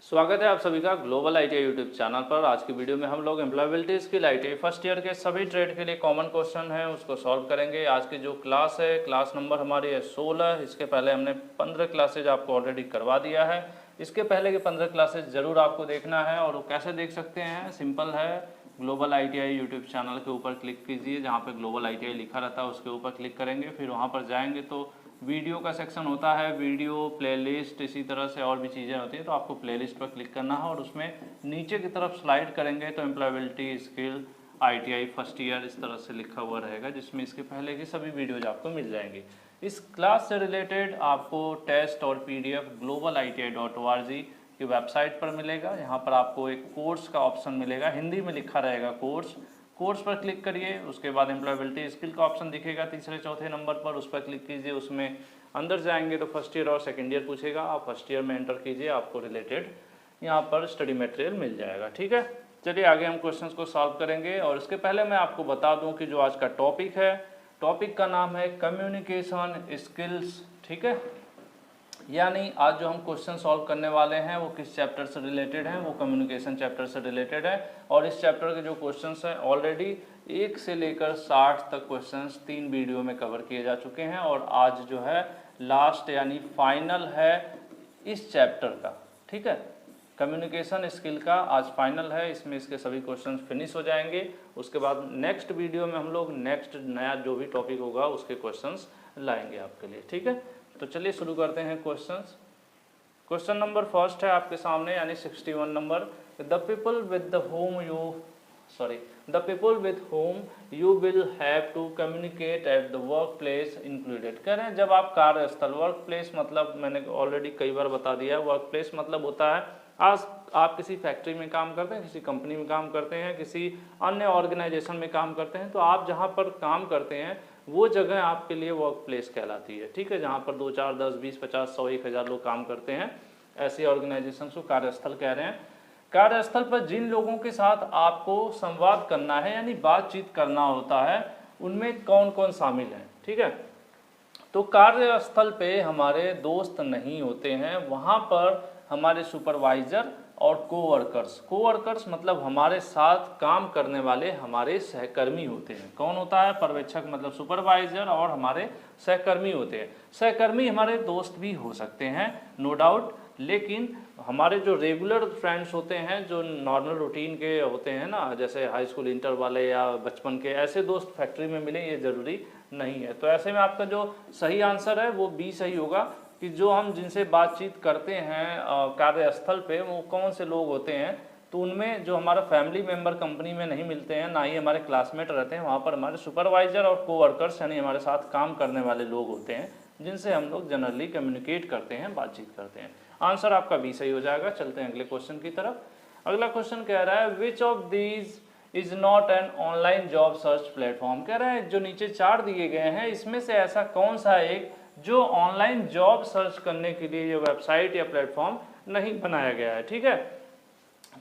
स्वागत है आप सभी का ग्लोबल आईटीआई यूट्यूब चैनल पर। आज की वीडियो में हम लोग employability skill ITI first year के सभी ट्रेड के लिए कॉमन क्वेश्चन है उसको सॉल्व करेंगे। आज की जो क्लास है, क्लास नंबर हमारी है 16। इसके पहले हमने 15 क्लासेज आपको ऑलरेडी करवा दिया है। इसके पहले के 15 क्लासेज ज़रूर आपको देखना है। और वो कैसे देख सकते हैं, सिंपल है। ग्लोबल आईटीआई यूट्यूब चैनल के ऊपर क्लिक कीजिए, जहाँ पे ग्लोबल आईटीआई लिखा रहता है उसके ऊपर क्लिक करेंगे। फिर वहाँ पर जाएंगे तो वीडियो का सेक्शन होता है, वीडियो, प्लेलिस्ट, इसी तरह से और भी चीज़ें होती हैं। तो आपको प्लेलिस्ट पर क्लिक करना है और उसमें नीचे की तरफ स्लाइड करेंगे तो employability skill ITI first year इस तरह से लिखा हुआ रहेगा, जिसमें इसके पहले की सभी वीडियोज आपको मिल जाएंगी। इस क्लास से रिलेटेड आपको टेस्ट और पीडीएफ globaliti.org की वेबसाइट पर मिलेगा। यहाँ पर आपको एक कोर्स का ऑप्शन मिलेगा, हिंदी में लिखा रहेगा कोर्स पर क्लिक करिए। उसके बाद एम्प्लॉयबिलिटी स्किल का ऑप्शन दिखेगा तीसरे चौथे नंबर पर, उस पर क्लिक कीजिए। उसमें अंदर जाएंगे तो फर्स्ट ईयर और सेकंड ईयर पूछेगा, आप फर्स्ट ईयर में एंटर कीजिए, आपको रिलेटेड यहाँ पर स्टडी मटेरियल मिल जाएगा। ठीक है, चलिए आगे हम क्वेश्चंस को सॉल्व करेंगे। और इसके पहले मैं आपको बता दूँ कि जो आज का टॉपिक है, टॉपिक का नाम है कम्युनिकेशन स्किल्स। ठीक है, यानी आज जो हम क्वेश्चन सॉल्व करने वाले हैं वो किस चैप्टर से रिलेटेड हैं, वो कम्युनिकेशन चैप्टर से रिलेटेड है। और इस चैप्टर के जो क्वेश्चंस हैं ऑलरेडी 1 से लेकर 60 तक क्वेश्चंस 3 वीडियो में कवर किए जा चुके हैं। और आज जो है लास्ट यानी फाइनल है इस चैप्टर का। ठीक है, कम्युनिकेशन स्किल का आज फाइनल है, इसमें इसके सभी क्वेश्चंस फिनिश हो जाएंगे। उसके बाद नेक्स्ट वीडियो में हम लोग नेक्स्ट नया जो भी टॉपिक होगा उसके क्वेश्चंस लाएंगे आपके लिए। ठीक है, तो चलिए शुरू करते हैं क्वेश्चंस। क्वेश्चन नंबर फर्स्ट है आपके सामने, यानी 61 number. The people with whom you will have to communicate at the work place included. कह रहे हैं जब आप कार्यस्थल, वर्क प्लेस मतलब मैंने ऑलरेडी कई बार बता दिया, वर्क प्लेस मतलब होता है आज आप किसी फैक्ट्री में काम करते हैं, किसी कंपनी में काम करते हैं, किसी अन्य ऑर्गेनाइजेशन में काम करते हैं, तो आप जहाँ पर काम करते हैं वो जगह आपके लिए वर्क प्लेस कहलाती है। ठीक है, जहाँ पर 2, 4, 10, 20, 50, 100, 1000 लोग काम करते हैं, ऐसी ऑर्गेनाइजेशन को कार्यस्थल कह रहे हैं। कार्यस्थल पर जिन लोगों के साथ आपको संवाद करना है यानी बातचीत करना होता है, उनमें कौन कौन शामिल है। ठीक है, तो कार्यस्थल पे हमारे दोस्त नहीं होते हैं, वहाँ पर हमारे सुपरवाइजर और कोवर्कर्स मतलब हमारे साथ काम करने वाले हमारे सहकर्मी होते हैं। कौन होता है? पर्यवेक्षक मतलब सुपरवाइजर, और हमारे सहकर्मी होते हैं। सहकर्मी हमारे दोस्त भी हो सकते हैं, नो डाउट, लेकिन हमारे जो रेगुलर फ्रेंड्स होते हैं, जो नॉर्मल रूटीन के होते हैं ना, जैसे हाई स्कूल इंटर वाले या बचपन के, ऐसे दोस्त फैक्ट्री में मिले ये ज़रूरी नहीं है। तो ऐसे में आपका जो सही आंसर है वो बी सही होगा कि जो हम जिनसे बातचीत करते हैं कार्यस्थल पे वो कौन से लोग होते हैं। तो उनमें जो हमारा फैमिली मेम्बर कंपनी में नहीं मिलते हैं, ना ही हमारे क्लासमेट रहते हैं, वहाँ पर हमारे सुपरवाइजर और कोवर्कर्स यानी हमारे साथ काम करने वाले लोग होते हैं, जिनसे हम लोग जनरली कम्युनिकेट करते हैं, बातचीत करते हैं। आंसर आपका बी सही हो जाएगा। चलते हैं अगले क्वेश्चन की तरफ। अगला क्वेश्चन कह रहा है which of these is not an online job search platform. कह रहे हैं जो नीचे 4 दिए गए हैं इसमें से ऐसा कौन सा एक जो ऑनलाइन जॉब सर्च करने के लिए ये वेबसाइट या प्लेटफॉर्म नहीं बनाया गया है। ठीक है,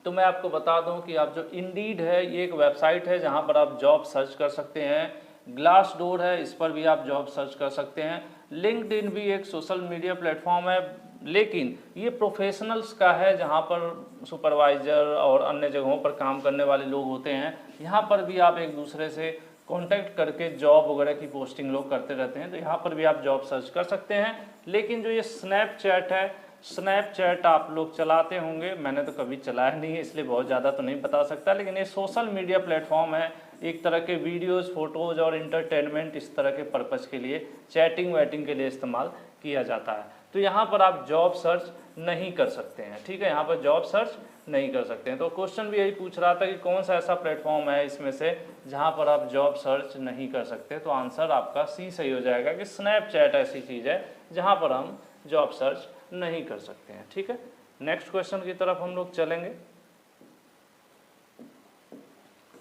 तो मैं आपको बता दूं कि आप जो इंडीड है ये एक वेबसाइट है जहां पर आप जॉब सर्च कर सकते हैं। ग्लास डोर है, इस पर भी आप जॉब सर्च कर सकते हैं। लिंक्डइन भी एक सोशल मीडिया प्लेटफॉर्म है, लेकिन ये प्रोफेशनल्स का है जहाँ पर सुपरवाइजर और अन्य जगहों पर काम करने वाले लोग होते हैं। यहाँ पर भी आप एक दूसरे से कांटेक्ट करके जॉब वगैरह की पोस्टिंग लोग करते रहते हैं, तो यहाँ पर भी आप जॉब सर्च कर सकते हैं। लेकिन जो ये स्नैपचैट है, स्नैपचैट आप लोग चलाते होंगे, मैंने तो कभी चलाया नहीं है इसलिए बहुत ज़्यादा तो नहीं बता सकता, लेकिन ये सोशल मीडिया प्लेटफॉर्म है, एक तरह के वीडियोज़, फोटोज़ और इंटरटेनमेंट इस तरह के पर्पज़ के लिए, चैटिंग वैटिंग के लिए इस्तेमाल किया जाता है। तो यहाँ पर आप जॉब सर्च नहीं कर सकते हैं। ठीक है, यहाँ पर जॉब सर्च नहीं कर सकते हैं। तो क्वेश्चन भी यही पूछ रहा था कि कौन सा ऐसा प्लेटफॉर्म है इसमें से जहाँ पर आप जॉब सर्च नहीं कर सकते। तो आंसर आपका सी सही हो जाएगा कि स्नैपचैट ऐसी चीज़ है जहाँ पर हम जॉब सर्च नहीं कर सकते हैं। ठीक है, नेक्स्ट क्वेश्चन की तरफ हम लोग चलेंगे,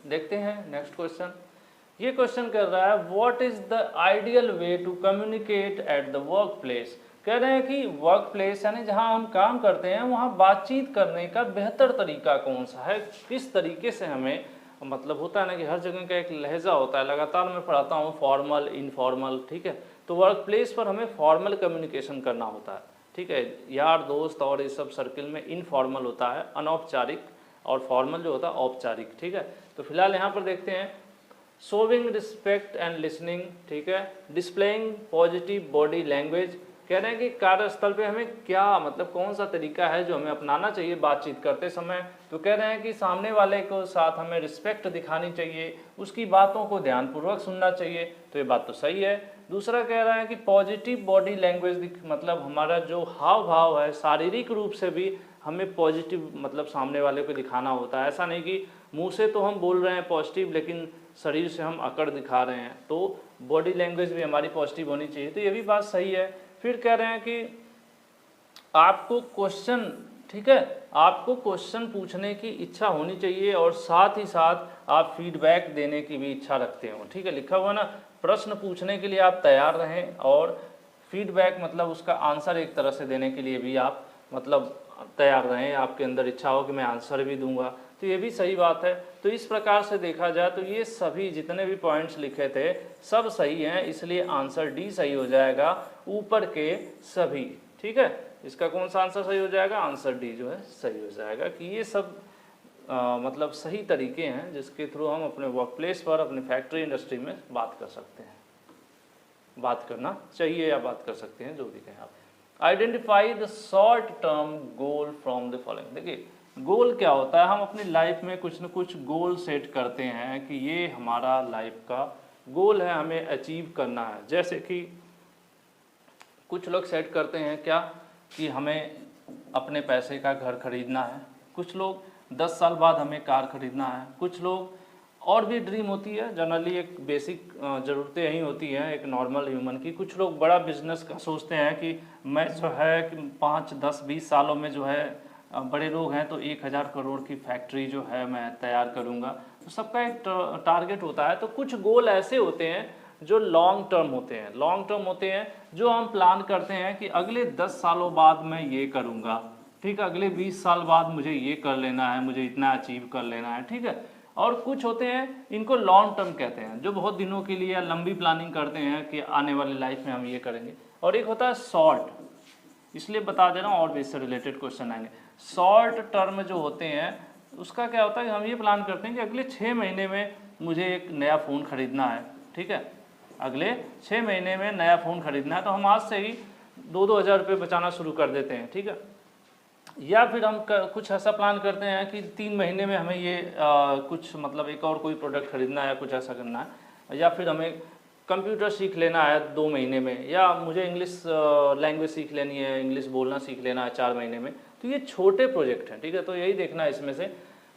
देखते हैं नेक्स्ट क्वेश्चन। ये क्वेश्चन कर रहा है what is the ideal way to communicate at the work place. कह रहे हैं कि वर्क प्लेस यानी जहां हम काम करते हैं वहां बातचीत करने का बेहतर तरीका कौन सा है, किस तरीके से हमें, मतलब होता है ना कि हर जगह का एक लहजा होता है, लगातार मैं पढ़ाता हूँ फॉर्मल इनफॉर्मल। ठीक है, तो वर्क प्लेस पर हमें फॉर्मल कम्युनिकेशन करना होता है, ठीक है। यार दोस्त और इस सब सर्किल में इनफॉर्मल होता है, अनौपचारिक, और फॉर्मल जो होता है औपचारिक, ठीक है। तो फिलहाल यहाँ पर देखते हैं शोविंग रिस्पेक्ट एंड लिसनिंग, ठीक है, डिस्प्लेइंग पॉजिटिव बॉडी लैंग्वेज। कह रहे हैं कि कार्यस्थल पे हमें क्या मतलब कौन सा तरीका है जो हमें अपनाना चाहिए बातचीत करते समय। तो कह रहे हैं कि सामने वाले को साथ हमें रिस्पेक्ट दिखानी चाहिए, उसकी बातों को ध्यानपूर्वक सुनना चाहिए। तो ये बात तो सही है। दूसरा कह रहा है कि पॉजिटिव बॉडी लैंग्वेज, मतलब हमारा जो हाव भाव है शारीरिक रूप से भी हमें पॉजिटिव मतलब सामने वाले को दिखाना होता है। ऐसा नहीं कि मुंह से तो हम बोल रहे हैं पॉजिटिव लेकिन शरीर से हम अकड़ दिखा रहे हैं, तो बॉडी लैंग्वेज भी हमारी पॉजिटिव होनी चाहिए। तो ये भी बात सही है। फिर कह रहे हैं कि आपको क्वेश्चन, ठीक है, आपको क्वेश्चन पूछने की इच्छा होनी चाहिए और साथ ही साथ आप फीडबैक देने की भी इच्छा रखते हो, ठीक है। लिखा हुआ ना, प्रश्न पूछने के लिए आप तैयार रहें और फीडबैक मतलब उसका आंसर एक तरह से देने के लिए भी आप मतलब तैयार रहें, आपके अंदर इच्छा हो कि मैं आंसर भी दूंगा। तो ये भी सही बात है। तो इस प्रकार से देखा जाए तो ये सभी जितने भी पॉइंट्स लिखे थे सब सही हैं, इसलिए आंसर डी सही हो जाएगा, ऊपर के सभी, ठीक है। इसका कौन सा आंसर सही हो जाएगा, आंसर डी जो है सही हो जाएगा। कि ये सब मतलब सही तरीके हैं जिसके थ्रू हम अपने वर्क प्लेस पर, अपने फैक्ट्री इंडस्ट्री में बात कर सकते हैं, बात करना चाहिए या बात कर सकते हैं, जो भी कहें आप। Identify the short term goal from the following. देखिए गोल क्या होता है, हम अपनी लाइफ में कुछ न कुछ गोल सेट करते हैं कि ये हमारा लाइफ का गोल है, हमें अचीव करना है। जैसे कि कुछ लोग सेट करते हैं क्या कि हमें अपने पैसे का घर खरीदना है, कुछ लोग 10 साल बाद हमें कार खरीदना है, कुछ लोग और भी ड्रीम होती है, जनरली एक बेसिक ज़रूरतें यही होती हैं एक नॉर्मल ह्यूमन की। कुछ लोग बड़ा बिजनेस का सोचते हैं कि मैं जो है कि 5, 10, 20 सालों में जो है बड़े लोग हैं तो 1000 करोड़ की फैक्ट्री जो है मैं तैयार करूंगा। तो सबका एक टारगेट होता है। तो कुछ गोल ऐसे होते हैं जो लॉन्ग टर्म होते हैं, लॉन्ग टर्म होते हैं जो हम प्लान करते हैं कि अगले 10 सालों बाद मैं ये करूंगा, ठीक है, अगले 20 साल बाद मुझे ये कर लेना है, मुझे इतना अचीव कर लेना है, ठीक है। और कुछ होते हैं इनको लॉन्ग टर्म कहते हैं, जो बहुत दिनों के लिए लंबी प्लानिंग करते हैं कि आने वाली लाइफ में हम ये करेंगे। और एक होता है शॉर्ट, इसलिए बता दे रहा हूँ और भी इससे रिलेटेड क्वेश्चन आएंगे। शॉर्ट टर्म जो होते हैं उसका क्या होता है कि हम ये प्लान करते हैं कि अगले 6 महीने में मुझे एक नया फ़ोन खरीदना है, ठीक है, अगले 6 महीने में नया फ़ोन खरीदना है। तो हम आज से ही 2-2 हज़ार रुपये बचाना शुरू कर देते हैं, ठीक है। या फिर हम कुछ ऐसा प्लान करते हैं कि 3 महीने में हमें ये कुछ मतलब एक और कोई प्रोडक्ट खरीदना है, कुछ ऐसा करना है। या फिर हमें कंप्यूटर सीख लेना है 2 महीने में, या मुझे इंग्लिश लैंग्वेज सीख लेनी है, इंग्लिश बोलना सीख लेना है 4 महीने में। तो ये छोटे प्रोजेक्ट हैं, ठीक है। तो यही देखना है इसमें से।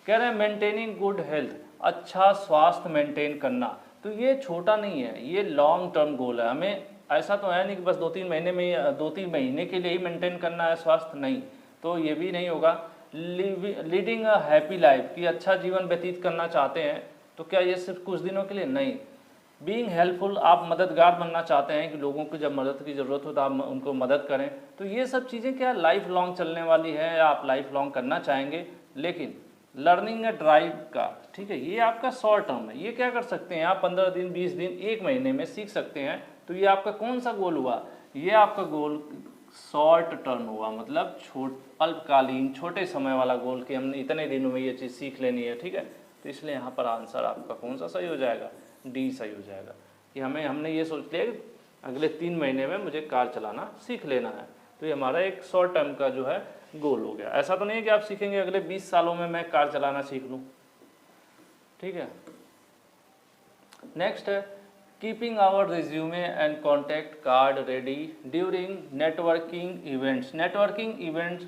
कह रहे हैं मेंटेनिंग गुड हेल्थ, अच्छा स्वास्थ्य मेंटेन करना। तो ये छोटा नहीं है, ये लॉन्ग टर्म गोल है। हमें ऐसा तो है नहीं कि बस 2-3 महीने में 2-3 महीने के लिए ही मेंटेन करना है स्वास्थ्य, नहीं। तो ये भी नहीं होगा। लीडिंग अ हैप्पी लाइफ, कि अच्छा जीवन व्यतीत करना चाहते हैं, तो क्या ये सिर्फ कुछ दिनों के लिए, नहीं। बीइंग हेल्पफुल, आप मददगार बनना चाहते हैं कि लोगों को जब मदद की ज़रूरत हो तो आप उनको मदद करें। तो ये सब चीज़ें क्या लाइफ लॉन्ग चलने वाली है या आप लाइफ लॉन्ग करना चाहेंगे। लेकिन लर्निंग अ ड्राइव का, ठीक है, ये आपका शॉर्ट टर्म है। ये क्या कर सकते हैं आप 15 दिन, 20 दिन, 1 महीने में सीख सकते हैं। तो ये आपका कौन सा गोल हुआ, ये आपका गोल शॉर्ट टर्म हुआ, मतलब अल्पकालीन छोटे समय वाला गोल कि हमने इतने दिनों में ये चीज़ सीख लेनी है, ठीक है। तो इसलिए यहाँ पर आंसर आपका कौन सा सही हो जाएगा, डी सही हो जाएगा। कि हमने ये सोच लिया कि अगले 3 महीने में मुझे कार चलाना सीख लेना है। तो ये हमारा एक शॉर्ट टर्म का जो है गोल हो गया। ऐसा तो नहीं है कि आप सीखेंगे अगले 20 सालों में मैं कार चलाना सीख लूँ, ठीक है। नेक्स्ट है keeping our resume and contact card ready during networking events. Networking events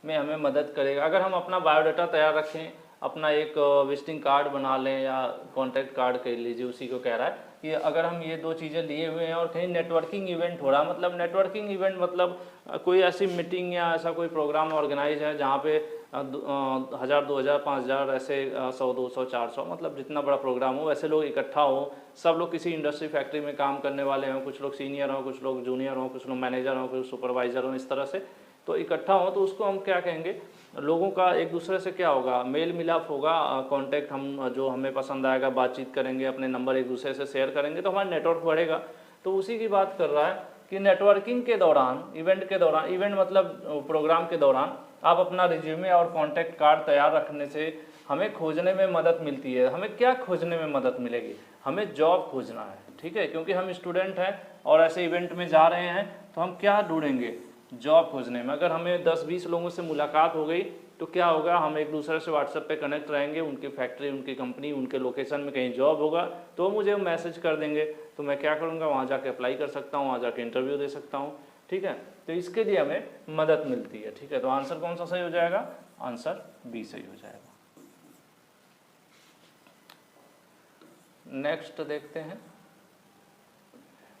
में हमें मदद करेगा। अगर हम अपना बायोडाटा तैयार रखें, अपना एक विजिटिंग कार्ड बना लें या कॉन्टैक्ट कार्ड कह लीजिए, उसी को कह रहा है कि अगर हम ये 2 चीज़ें लिए हुए हैं और कहीं नेटवर्किंग इवेंट हो रहा, मतलब नेटवर्किंग इवेंट मतलब कोई ऐसी मीटिंग या ऐसा कोई प्रोग्राम ऑर्गेनाइज है जहाँ पे 1000, 2000, 5000 ऐसे 100, 200, 400 मतलब जितना बड़ा प्रोग्राम हो वैसे लोग इकट्ठा हो, सब लोग किसी इंडस्ट्री फैक्ट्री में काम करने वाले हों, कुछ लोग सीनियर हों, कुछ लोग जूनियर हों, कुछ लोग मैनेजर हों, कुछ सुपरवाइज़र हों, इस तरह से तो इकट्ठा हो। तो उसको हम क्या कहेंगे, लोगों का एक दूसरे से क्या होगा, मेल मिलाप होगा, कांटेक्ट, हम जो हमें पसंद आएगा बातचीत करेंगे, अपने नंबर एक दूसरे से शेयर करेंगे तो हमारा नेटवर्क बढ़ेगा। तो उसी की बात कर रहा है कि नेटवर्किंग के दौरान, इवेंट के दौरान, इवेंट मतलब प्रोग्राम के दौरान आप अपना रिज्यूमे और कॉन्टैक्ट कार्ड तैयार रखने से हमें खोजने में मदद मिलती है। हमें क्या खोजने में मदद मिलेगी? हमें जॉब खोजना है, ठीक है, क्योंकि हम स्टूडेंट हैं और ऐसे इवेंट में जा रहे हैं तो हम क्या ढूंढेंगे? जॉब खोजने में। अगर हमें 10-20 लोगों से मुलाकात हो गई तो क्या होगा? हम एक दूसरे से व्हाट्सएप पे कनेक्ट रहेंगे, उनकी फैक्ट्री, उनकी कंपनी, उनके लोकेशन में कहीं जॉब होगा तो मुझे मैसेज कर देंगे, तो मैं क्या करूँगा? वहाँ जाके अप्लाई कर सकता हूँ, वहाँ जाके इंटरव्यू दे सकता हूँ, ठीक है। तो इसके लिए हमें मदद मिलती है, ठीक है। तो आंसर कौन सा सही हो जाएगा? आंसर बी सही हो जाएगा। नेक्स्ट देखते हैं,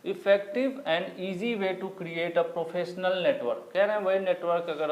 effective and easy way to create a professional network. कह रहे हैं वही नेटवर्क, अगर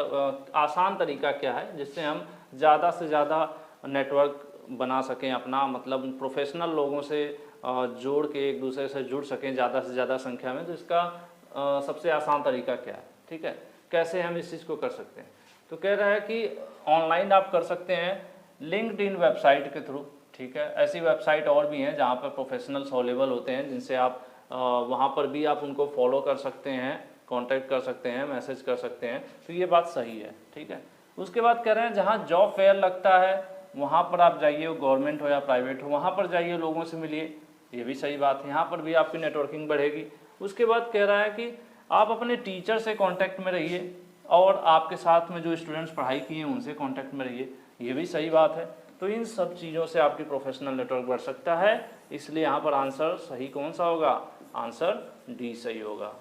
आसान तरीका क्या है जिससे हम ज़्यादा से ज़्यादा नेटवर्क बना सकें अपना, मतलब प्रोफेशनल लोगों से जोड़ के एक दूसरे से जुड़ सकें ज़्यादा से ज़्यादा संख्या में। तो इसका सबसे आसान तरीका क्या है, ठीक है, कैसे हम इस चीज़ को कर सकते हैं? तो कह रहा है कि ऑनलाइन आप कर सकते हैं लिंक्डइन वेबसाइट के थ्रू, ठीक है। ऐसी वेबसाइट और भी हैं जहाँ पर प्रोफेशनल्स अवेलेबल होते हैं, जिनसे आप वहाँ पर भी आप उनको फॉलो कर सकते हैं, कांटेक्ट कर सकते हैं, मैसेज कर सकते हैं। तो ये बात सही है, ठीक है। उसके बाद कह रहे हैं जहाँ जॉब फेयर लगता है वहाँ पर आप जाइए, वो गवर्नमेंट हो या प्राइवेट हो, वहाँ पर जाइए, लोगों से मिलिए, ये भी सही बात है, यहाँ पर भी आपकी नेटवर्किंग बढ़ेगी। उसके बाद कह रहा है कि आप अपने टीचर से कांटेक्ट में रहिए और आपके साथ में जो स्टूडेंट्स पढ़ाई किए हैं उनसे कांटेक्ट में रहिए, ये भी सही बात है। तो इन सब चीज़ों से आपकी प्रोफेशनल नेटवर्क बढ़ सकता है, इसलिए यहाँ पर आंसर सही कौन सा होगा? आंसर डी सही होगा,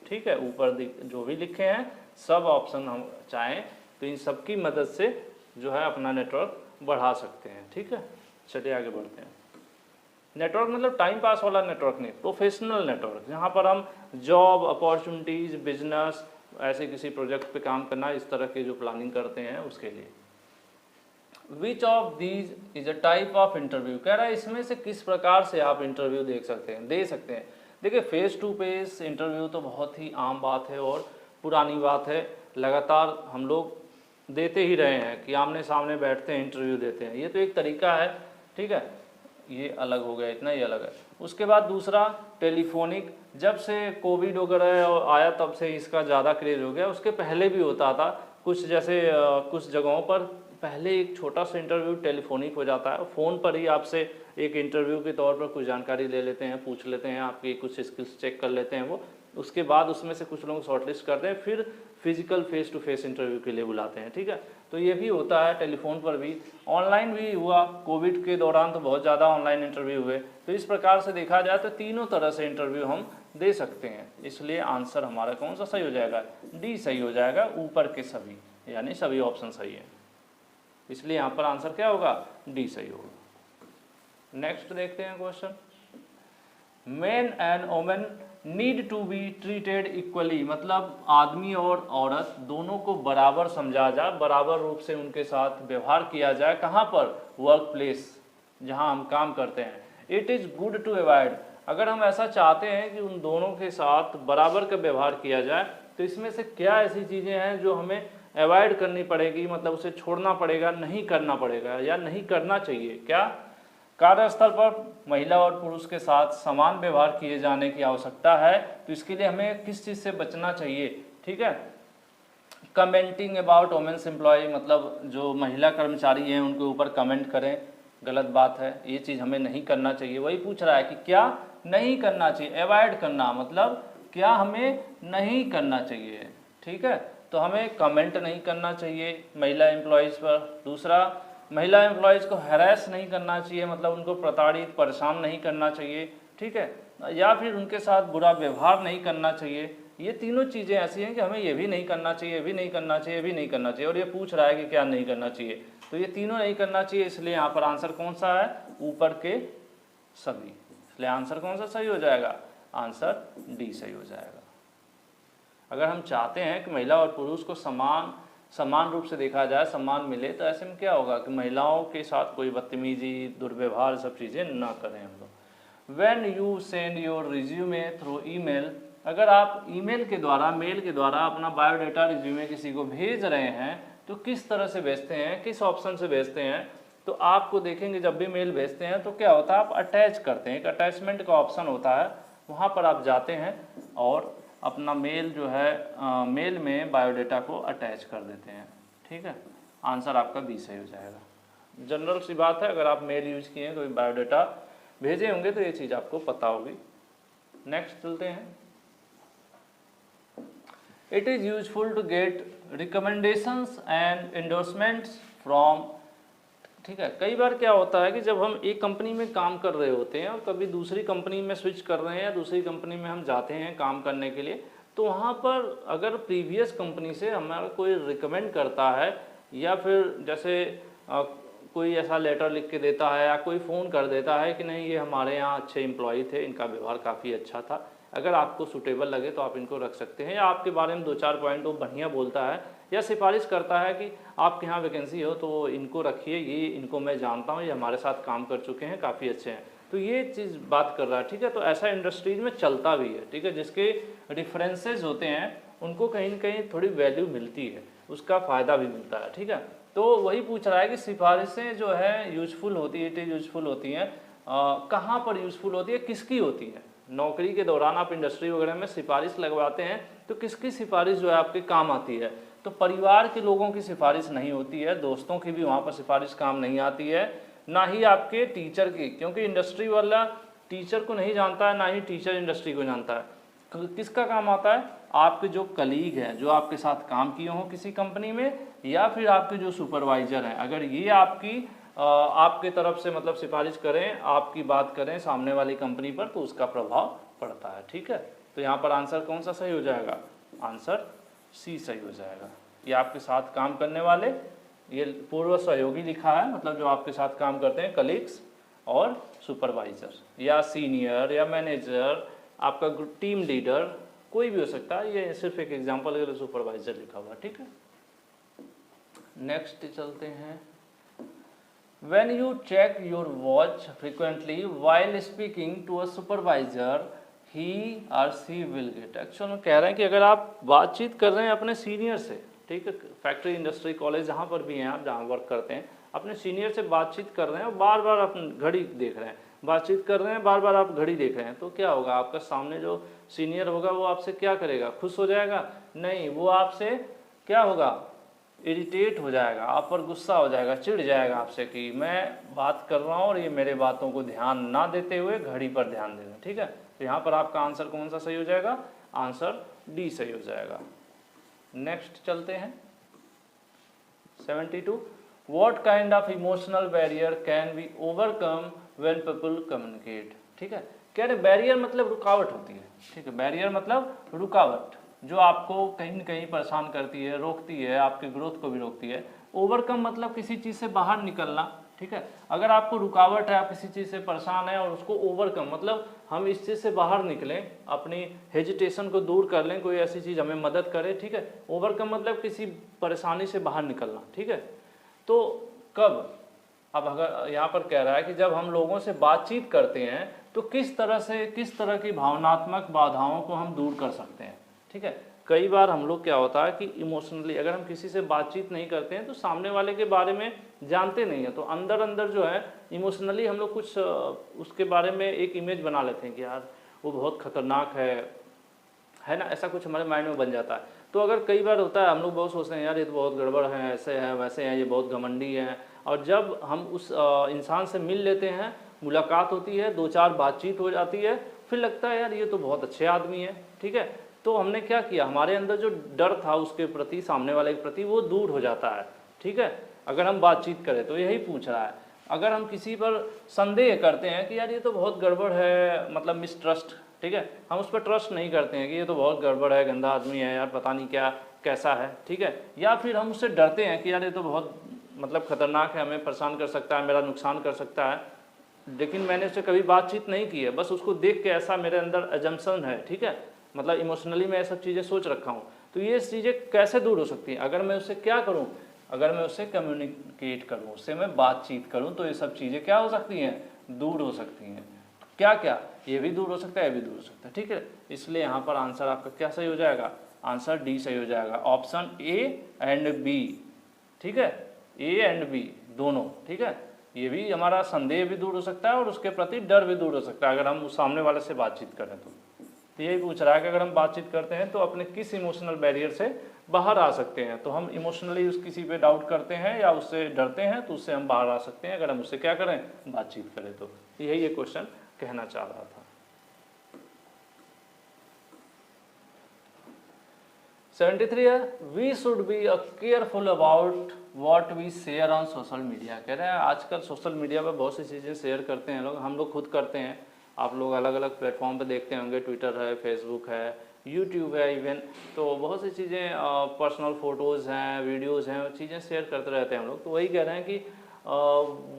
ठीक है। ऊपर जो भी लिखे हैं सब ऑप्शन हम चाहें तो इन सब की मदद से जो है अपना नेटवर्क बढ़ा सकते हैं, ठीक है। चलिए आगे बढ़ते हैं। नेटवर्क मतलब टाइम पास वाला नेटवर्क नहीं, प्रोफेशनल नेटवर्क, जहाँ पर हम जॉब अपॉर्चुनिटीज़, बिजनेस, ऐसे किसी प्रोजेक्ट पे काम करना, इस तरह की जो प्लानिंग करते हैं उसके लिए। Which of these is a type of interview. कह रहा है इसमें से किस प्रकार से आप इंटरव्यू दे सकते हैं। देखिए फेस टू फेस इंटरव्यू तो बहुत ही आम बात है और पुरानी बात है, लगातार हम लोग देते ही रहे हैं कि आमने सामने बैठते हैं, इंटरव्यू देते हैं, ये तो एक तरीका है, ठीक है। ये अलग हो गया, इतना ही अलग है। उसके बाद दूसरा टेलीफोनिक, जब से कोविड वगैरह आया तब से इसका ज़्यादा क्रेज हो गया, उसके पहले भी होता था कुछ, जैसे कुछ जगहों पर पहले एक छोटा सा इंटरव्यू टेलीफोनिक हो जाता है, फ़ोन पर ही आपसे एक इंटरव्यू के तौर पर कुछ जानकारी ले लेते हैं, पूछ लेते हैं, आपकी कुछ स्किल्स चेक कर लेते हैं वो, उसके बाद उसमें से कुछ लोग शॉर्टलिस्ट करते हैं, फिर physical face to face interview के लिए बुलाते हैं, ठीक है। तो ये भी होता है टेलीफोन पर भी, ऑनलाइन भी हुआ, कोविड के दौरान तो बहुत ज़्यादा ऑनलाइन इंटरव्यू हुए। तो इस प्रकार से देखा जाए तो तीनों तरह से इंटरव्यू हम दे सकते हैं, इसलिए आंसर हमारा कौन सा सही हो जाएगा? डी सही हो जाएगा, ऊपर के सभी, यानी सभी ऑप्शन सही है, इसलिए यहाँ पर आंसर क्या होगा? डी सही होगा। नेक्स्ट देखते हैं question, men and women need to be treated equally, मतलब आदमी और औरत दोनों को बराबर समझा जाए, बराबर रूप से उनके साथ व्यवहार किया जाए। कहाँ पर? वर्क प्लेस, जहाँ हम काम करते हैं। It is good to avoid, अगर हम ऐसा चाहते हैं कि उन दोनों के साथ बराबर का व्यवहार किया जाए तो इसमें से क्या ऐसी चीज़ें हैं जो हमें अवॉइड करनी पड़ेगी, मतलब उसे छोड़ना पड़ेगा, नहीं करना पड़ेगा या नहीं करना चाहिए? क्या? कार्यस्थल पर महिला और पुरुष के साथ समान व्यवहार किए जाने की आवश्यकता है, तो इसके लिए हमें किस चीज़ से बचना चाहिए, ठीक है। कमेंटिंग अबाउट वोमेन्स एम्प्लॉय, मतलब जो महिला कर्मचारी हैं उनके ऊपर कमेंट करें, गलत बात है, ये चीज़ हमें नहीं करना चाहिए। वही पूछ रहा है कि क्या नहीं करना चाहिए, अवॉइड करना मतलब क्या हमें नहीं करना चाहिए, ठीक है। तो हमें कमेंट नहीं करना चाहिए महिला एम्प्लॉयज़ पर। दूसरा, महिला एम्प्लॉयज़ को हैरेस नहीं करना चाहिए, मतलब उनको प्रताड़ित, परेशान नहीं करना चाहिए, ठीक है, या फिर उनके साथ बुरा व्यवहार नहीं करना चाहिए। ये तीनों चीज़ें ऐसी हैं कि हमें ये भी नहीं करना चाहिए, ये भी नहीं करना चाहिए, ये भी नहीं करना चाहिए, और ये पूछ रहा है कि क्या नहीं करना चाहिए, तो ये तीनों नहीं करना चाहिए, इसलिए यहाँ पर आंसर कौन सा है? ऊपर के सभी, इसलिए आंसर कौन सा सही हो जाएगा? आंसर डी सही हो जाएगा। अगर हम चाहते हैं कि महिला और पुरुष को समान रूप से देखा जाए, सम्मान मिले, तो ऐसे में क्या होगा कि महिलाओं के साथ कोई बदतमीजी, दुर्व्यवहार, सब चीज़ें ना करें हम लोग। When you send your resume through email, अगर आप ईमेल के द्वारा, मेल के द्वारा अपना बायोडाटा, रिज्यूमे किसी को भेज रहे हैं तो किस तरह से भेजते हैं, किस ऑप्शन से भेजते हैं? तो आपको देखेंगे जब भी मेल भेजते हैं तो क्या होता है, आप अटैच करते हैं, एक अटैचमेंट का ऑप्शन होता है, वहाँ पर आप जाते हैं और अपना मेल जो है मेल में बायोडाटा को अटैच कर देते हैं। ठीक है, आंसर आपका बी सही हो जाएगा। जनरल सी बात है, अगर आप मेल यूज किए हैं तो बायोडाटा भेजे होंगे तो ये चीज़ आपको पता होगी। नेक्स्ट चलते हैं। It is useful to get recommendations and endorsements from. ठीक है, कई बार क्या होता है कि जब हम एक कंपनी में काम कर रहे होते हैं और कभी दूसरी कंपनी में स्विच कर रहे हैं या दूसरी कंपनी में हम जाते हैं काम करने के लिए, तो वहाँ पर अगर प्रीवियस कंपनी से हमारा कोई रिकमेंड करता है या फिर जैसे कोई ऐसा लेटर लिख के देता है या कोई फ़ोन कर देता है कि नहीं ये हमारे यहाँ अच्छे एम्प्लॉई थे, इनका व्यवहार काफ़ी अच्छा था, अगर आपको सूटेबल लगे तो आप इनको रख सकते हैं, या आपके बारे में 2-4 पॉइंट वो बढ़िया बोलता है या सिफारिश करता है कि आपके यहाँ वैकेंसी हो तो इनको रखिए, ये इनको मैं जानता हूँ, ये हमारे साथ काम कर चुके हैं, काफ़ी अच्छे हैं, तो ये चीज़ बात कर रहा है। ठीक है, तो ऐसा इंडस्ट्रीज में चलता भी है। ठीक है, जिसके रेफरेंसेज होते हैं उनको कहीं न कहीं थोड़ी वैल्यू मिलती है, उसका फ़ायदा भी मिलता है। ठीक है, तो वही पूछ रहा है कि सिफारिशें जो है यूजफुल होती है, इट इज़ यूजफुल होती हैं, कहाँ पर यूजफुल होती है, किसकी होती है। नौकरी के दौरान आप इंडस्ट्री वगैरह में सिफारिश लगवाते हैं तो किसकी सिफारिश जो है आपके काम आती है, तो परिवार के लोगों की सिफारिश नहीं होती है, दोस्तों की भी वहाँ पर सिफारिश काम नहीं आती है, ना ही आपके टीचर की, क्योंकि इंडस्ट्री वाला टीचर को नहीं जानता है, ना ही टीचर इंडस्ट्री को जानता है। किसका काम आता है, आपके जो कलीग हैं, जो आपके साथ काम किए हों किसी कंपनी में, या फिर आपके जो सुपरवाइजर हैं, अगर ये आपके तरफ से मतलब सिफारिश करें, आपकी बात करें सामने वाली कंपनी पर, तो उसका प्रभाव पड़ता है। ठीक है, तो यहाँ पर आंसर कौन सा सही हो जाएगा, आंसर सी सही हो जाएगा। ये आपके साथ काम करने वाले, ये पूर्व सहयोगी लिखा है, मतलब जो आपके साथ काम करते हैं, कलीग्स और सुपरवाइजर या सीनियर या मैनेजर, आपका टीम लीडर, कोई भी हो सकता है, ये सिर्फ एक एग्जाम्पल के लिए सुपरवाइजर लिखा हुआ। ठीक है, नेक्स्ट चलते हैं। When you check your watch frequently while speaking to a supervisor, he or she will get। Actual में कह रहे हैं कि अगर आप बातचीत कर रहे हैं अपने सीनियर से, ठीक है, फैक्ट्री, इंडस्ट्री, कॉलेज जहाँ पर भी हैं आप, जहाँ वर्क करते हैं, अपने सीनियर से बातचीत कर रहे हैं और बार बार आप घड़ी देख रहे हैं, बातचीत कर रहे हैं, बार बार आप घड़ी देख रहे हैं, तो क्या होगा, आपका सामने जो सीनियर होगा वो आपसे क्या करेगा, खुश हो जाएगा? नहीं, वो आपसे क्या होगा, इरिटेट हो जाएगा, आप पर गुस्सा हो जाएगा, चिढ़ जाएगा आपसे कि मैं बात कर रहा हूँ और ये मेरे बातों को ध्यान ना देते हुए घड़ी पर ध्यान दे रहे हैं। ठीक है, तो यहाँ पर आपका आंसर कौन सा सही हो जाएगा, आंसर डी सही हो जाएगा। नेक्स्ट चलते हैं 72। What kind of emotional barrier can be overcome when people communicate. ठीक है, कह रहे बैरियर मतलब रुकावट होती है। ठीक है, बैरियर मतलब रुकावट, जो आपको कहीं न कहीं परेशान करती है, रोकती है, आपके ग्रोथ को भी रोकती है। ओवरकम मतलब किसी चीज़ से बाहर निकलना। ठीक है, अगर आपको रुकावट है, आप किसी चीज़ से परेशान है और उसको ओवरकम मतलब हम इस चीज़ से बाहर निकलें, अपनी हेजिटेशन को दूर कर लें, कोई ऐसी चीज़ हमें मदद करे। ठीक है, ओवरकम मतलब किसी परेशानी से बाहर निकलना। ठीक है, तो कब, अब अगर यहाँ पर कह रहा है कि जब हम लोगों से बातचीत करते हैं तो किस तरह की भावनात्मक बाधाओं को हम दूर कर सकते हैं। ठीक है, कई बार हम लोग क्या होता है कि इमोशनली अगर हम किसी से बातचीत नहीं करते हैं तो सामने वाले के बारे में जानते नहीं हैं, तो अंदर अंदर जो है इमोशनली हम लोग कुछ उसके बारे में एक इमेज बना लेते हैं कि यार वो बहुत खतरनाक है ना, ऐसा कुछ हमारे माइंड में बन जाता है। तो अगर कई बार होता है हम लोग बहुत सोचते हैं यार ये तो बहुत गड़बड़ है, ऐसे है वैसे हैं, ये बहुत घमंडी हैं, और जब हम उस इंसान से मिल लेते हैं, मुलाकात होती है, 2-4 बातचीत हो जाती है, फिर लगता है यार ये तो बहुत अच्छे आदमी है। ठीक है, तो हमने क्या किया, हमारे अंदर जो डर था उसके प्रति, सामने वाले के प्रति, वो दूर हो जाता है। ठीक है, अगर हम बातचीत करें तो यही पूछ रहा है। अगर हम किसी पर संदेह करते हैं कि यार ये तो बहुत गड़बड़ है, मतलब मिसट्रस्ट, ठीक है, हम उस पर ट्रस्ट नहीं करते हैं कि ये तो बहुत गड़बड़ है, गंदा आदमी है यार, पता नहीं क्या कैसा है। ठीक है, या फिर हम उससे डरते हैं कि यार ये तो बहुत मतलब खतरनाक है, हमें परेशान कर सकता है, मेरा नुकसान कर सकता है, लेकिन मैंने उससे कभी बातचीत नहीं की है, बस उसको देख के ऐसा मेरे अंदर अजम्पशन है। ठीक है, मतलब इमोशनली मैं ये सब चीज़ें सोच रखा हूँ, तो ये चीज़ें कैसे दूर हो सकती हैं, अगर मैं उससे क्या करूँ, अगर मैं उससे कम्युनिकेट करूँ, उससे मैं बातचीत करूँ, तो ये सब चीज़ें क्या हो सकती हैं, दूर हो सकती हैं। क्या क्या, ये भी दूर हो सकता है, ये भी दूर हो सकता है। ठीक है, इसलिए यहाँ पर आंसर आपका क्या सही हो जाएगा, आंसर डी सही हो जाएगा, ऑप्शन ए एंड बी। ठीक है, ए एंड बी दोनों। ठीक है, ये भी हमारा संदेह भी दूर हो सकता है और उसके प्रति डर भी दूर हो सकता है अगर हम उस सामने वाले से बातचीत करें तो। तो यही पूछ रहा है कि अगर हम बातचीत करते हैं तो अपने किस इमोशनल बैरियर से बाहर आ सकते हैं। तो हम इमोशनली उस किसी पे डाउट करते हैं या उससे डरते हैं, तो उससे हम बाहर आ सकते हैं अगर हम उससे क्या करें, बातचीत करें। तो यही ये क्वेश्चन कहना चाह रहा था। 73 है, we should be careful about what we share on social media. कह रहे हैं आजकल सोशल मीडिया पर बहुत सी चीज़ें शेयर करते हैं लोग, हम लोग खुद करते हैं, आप लोग अलग अलग प्लेटफॉर्म पे देखते होंगे, ट्विटर है, फेसबुक है, यूट्यूब है इवन, तो बहुत सी चीज़ें पर्सनल फ़ोटोज़ हैं, वीडियोज़ हैं, चीज़ें शेयर करते रहते हैं हम लोग। तो वही कह रहे हैं कि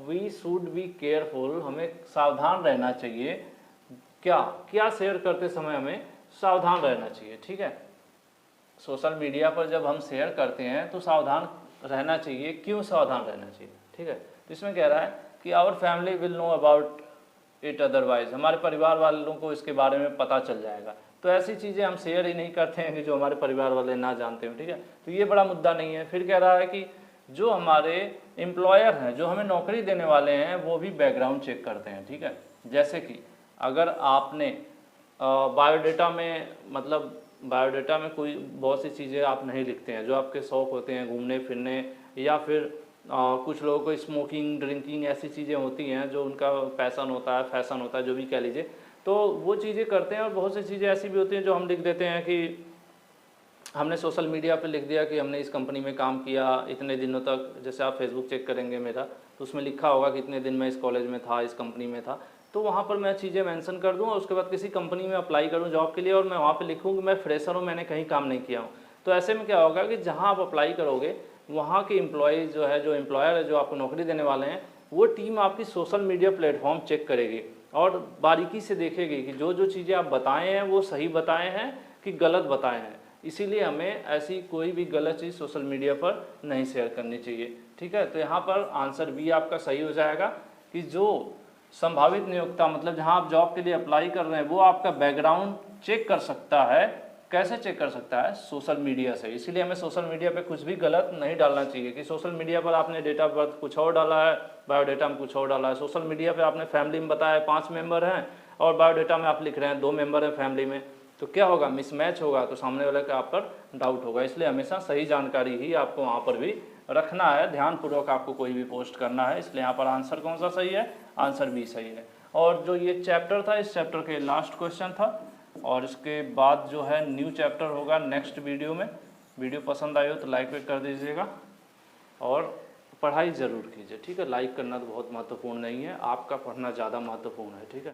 वी शुड बी केयरफुल, हमें सावधान रहना चाहिए। क्या क्या शेयर करते समय हमें सावधान रहना चाहिए। ठीक है, सोशल मीडिया पर जब हम शेयर करते हैं तो सावधान रहना चाहिए। क्यों सावधान रहना चाहिए? ठीक है, तो इसमें कह रहा है कि our family will know about it otherwise, हमारे परिवार वालों को इसके बारे में पता चल जाएगा। तो ऐसी चीज़ें हम शेयर ही नहीं करते हैं कि जो हमारे परिवार वाले ना जानते हो। ठीक है, तो ये बड़ा मुद्दा नहीं है। फिर कह रहा है कि जो हमारे एम्प्लॉयर हैं, जो हमें नौकरी देने वाले हैं, वो भी बैकग्राउंड चेक करते हैं। ठीक है, जैसे कि अगर आपने बायोडेटा में, मतलब बायोडेटा में कोई बहुत सी चीज़ें आप नहीं लिखते हैं, जो आपके शौक़ होते हैं, घूमने फिरने, या फिर कुछ लोगों को स्मोकिंग, ड्रिंकिंग, ऐसी चीज़ें होती हैं जो उनका पैशन होता है, फैशन होता है, जो भी कह लीजिए, तो वो चीज़ें करते हैं। और बहुत सी चीज़ें ऐसी भी होती हैं जो हम लिख देते हैं कि हमने सोशल मीडिया पे लिख दिया कि हमने इस कंपनी में काम किया इतने दिनों तक। जैसे आप फेसबुक चेक करेंगे मेरा, तो उसमें लिखा होगा कि इतने दिन मैं इस कॉलेज में था, इस कंपनी में था, तो वहाँ पर मैं चीज़ें मेंशन कर दूँ और उसके बाद किसी कंपनी में अप्लाई करूँ जॉब के लिए, और मैं वहाँ पे लिखूँ कि मैं फ्रेशर हूँ, मैंने कहीं काम नहीं किया हूँ। तो ऐसे में क्या होगा कि जहाँ आप अप्लाई करोगे, वहाँ के एम्प्लॉयज़ जो है, जो एम्प्लॉयर है, जो आपको नौकरी देने वाले हैं, वो टीम आपकी सोशल मीडिया प्लेटफॉर्म चेक करेगी और बारीकी से देखेगी कि जो जो चीज़ें आप बताए हैं वो सही बताए हैं कि गलत बताए हैं। इसीलिए हमें ऐसी कोई भी गलत चीज़ सोशल मीडिया पर नहीं शेयर करनी चाहिए। ठीक है, तो यहाँ पर आंसर बी आपका सही हो जाएगा कि जो संभावित नियोक्ता, मतलब जहाँ आप जॉब के लिए अप्लाई कर रहे हैं, वो आपका बैकग्राउंड चेक कर सकता है। कैसे चेक कर सकता है? सोशल मीडिया से। इसीलिए हमें सोशल मीडिया पे कुछ भी गलत नहीं डालना चाहिए कि सोशल मीडिया पर आपने डेट ऑफ बर्थ कुछ और डाला है, बायोडेटा में कुछ और डाला है। सोशल मीडिया पे आपने फैमिली में बताया 5 मेंबर हैं और बायोडेटा में आप लिख रहे हैं 2 मेंबर हैं फैमिली में, तो क्या होगा? मिसमैच होगा, तो सामने वाले का आप पर डाउट होगा। इसलिए हमेशा सही जानकारी ही आपको वहाँ पर भी रखना है, ध्यानपूर्वक आपको कोई भी पोस्ट करना है। इसलिए यहाँ पर आंसर कौन सा सही है? आंसर बी सही है। और जो ये चैप्टर था, इस चैप्टर के लास्ट क्वेश्चन था, और इसके बाद जो है न्यू चैप्टर होगा नेक्स्ट वीडियो में। वीडियो पसंद आई हो तो लाइक कर दीजिएगा और पढ़ाई ज़रूर कीजिए। ठीक है, लाइक करना तो बहुत महत्वपूर्ण नहीं है, आपका पढ़ना ज़्यादा महत्वपूर्ण है। ठीक है।